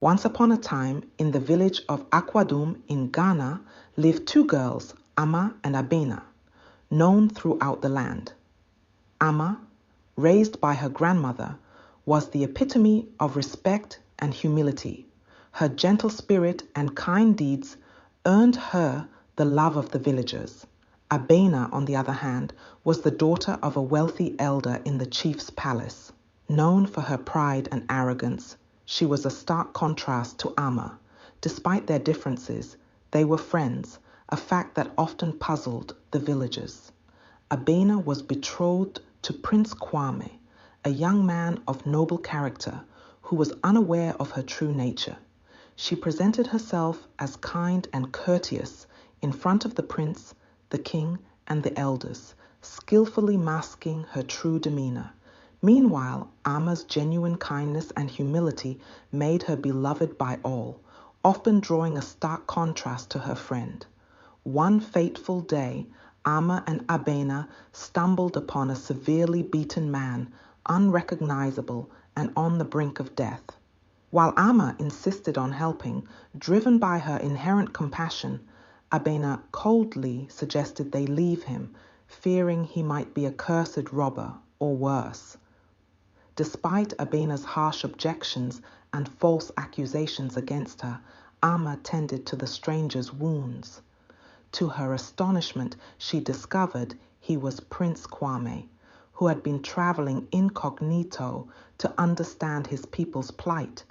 Once upon a time, in the village of Akwadum in Ghana, lived two girls, Ama and Abena, known throughout the land. Ama, raised by her grandmother, was the epitome of respect and humility. Her gentle spirit and kind deeds earned her the love of the villagers. Abena, on the other hand, was the daughter of a wealthy elder in the chief's palace. Known for her pride and arrogance, she was a stark contrast to Ama. Despite their differences, they were friends, a fact that often puzzled the villagers. Abena was betrothed to Prince Kwame, a young man of noble character who was unaware of her true nature. She presented herself as kind and courteous in front of the prince, the king, and the elders, skillfully masking her true demeanor. Meanwhile, Ama's genuine kindness and humility made her beloved by all, often drawing a stark contrast to her friend. One fateful day, Ama and Abena stumbled upon a severely beaten man, unrecognizable and on the brink of death. While Ama insisted on helping, driven by her inherent compassion, Abena coldly suggested they leave him, fearing he might be a cursed robber or worse. Despite Abena's harsh objections and false accusations against her, Ama tended to the stranger's wounds. To her astonishment, she discovered he was Prince Kwame, who had been traveling incognito to understand his people's plight.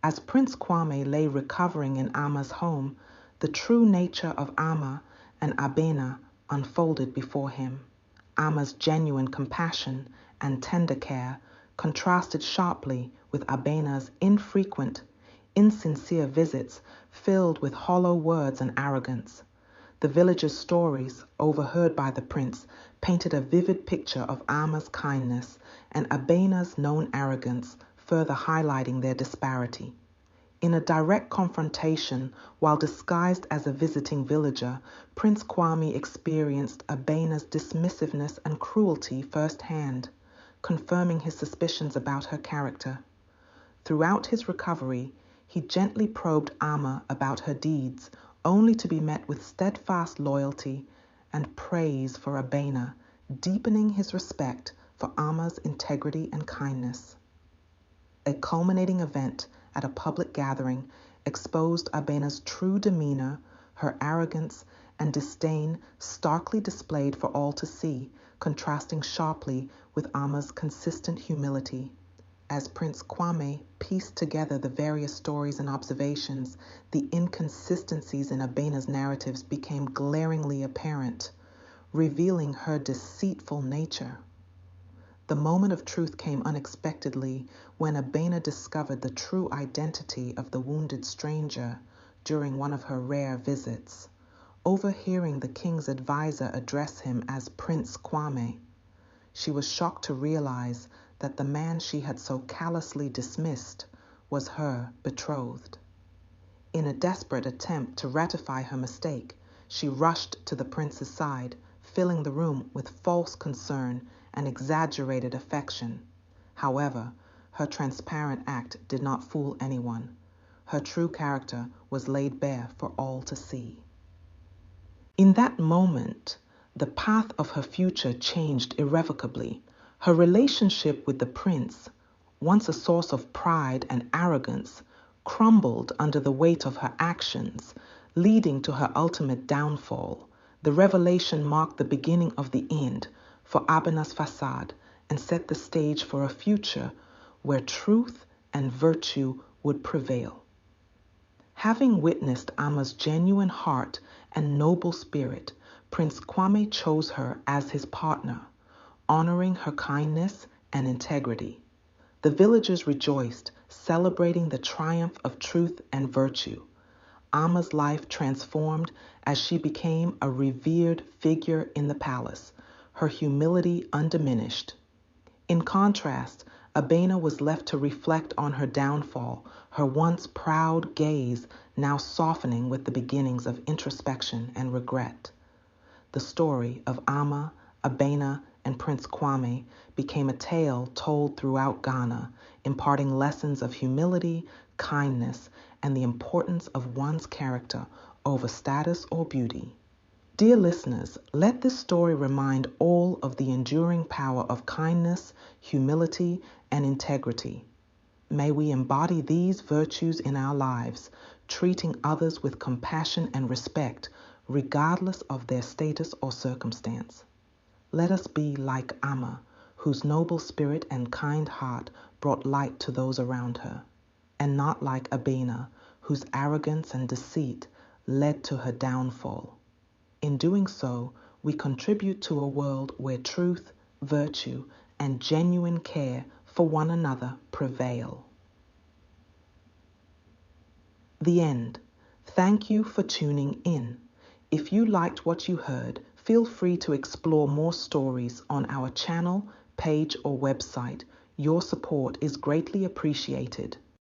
As Prince Kwame lay recovering in Ama's home, the true nature of Ama and Abena unfolded before him. Ama's genuine compassion and tender care contrasted sharply with Abena's infrequent, insincere visits filled with hollow words and arrogance. The villagers' stories, overheard by the prince, painted a vivid picture of Ama's kindness and Abena's known arrogance, further highlighting their disparity. In a direct confrontation, while disguised as a visiting villager, Prince Kwame experienced Abena's dismissiveness and cruelty firsthand, confirming his suspicions about her character. Throughout his recovery, he gently probed Ama about her deeds, only to be met with steadfast loyalty and praise for Abena, deepening his respect for Ama's integrity and kindness. A culminating event at a public gathering exposed Abena's true demeanor, her arrogance and disdain starkly displayed for all to see, contrasting sharply with Ama's consistent humility. As Prince Kwame pieced together the various stories and observations, the inconsistencies in Abena's narratives became glaringly apparent, revealing her deceitful nature. The moment of truth came unexpectedly when Abena discovered the true identity of the wounded stranger during one of her rare visits. Overhearing the king's advisor address him as Prince Kwame, she was shocked to realize that the man she had so callously dismissed was her betrothed. In a desperate attempt to ratify her mistake, she rushed to the prince's side, filling the room with false concern and exaggerated affection. However, her transparent act did not fool anyone. Her true character was laid bare for all to see. In that moment, the path of her future changed irrevocably. Her relationship with the prince, once a source of pride and arrogance, crumbled under the weight of her actions, leading to her ultimate downfall. The revelation marked the beginning of the end for Abena's facade and set the stage for a future where truth and virtue would prevail. Having witnessed Ama's genuine heart and noble spirit, Prince Kwame chose her as his partner, honoring her kindness and integrity. The villagers rejoiced, celebrating the triumph of truth and virtue. Ama's life transformed as she became a revered figure in the palace, her humility undiminished. In contrast, Abena was left to reflect on her downfall, her once proud gaze now softening with the beginnings of introspection and regret. The story of Ama, Abena, and Prince Kwame became a tale told throughout Ghana, imparting lessons of humility, kindness, and the importance of one's character over status or beauty. Dear listeners, let this story remind all of the enduring power of kindness, humility, and integrity. May we embody these virtues in our lives, treating others with compassion and respect, regardless of their status or circumstance. Let us be like Ama, whose noble spirit and kind heart brought light to those around her, and not like Abena, whose arrogance and deceit led to her downfall. In doing so, we contribute to a world where truth, virtue, and genuine care for one another prevail. The end. Thank you for tuning in. If you liked what you heard, feel free to explore more stories on our channel, page, or website. Your support is greatly appreciated.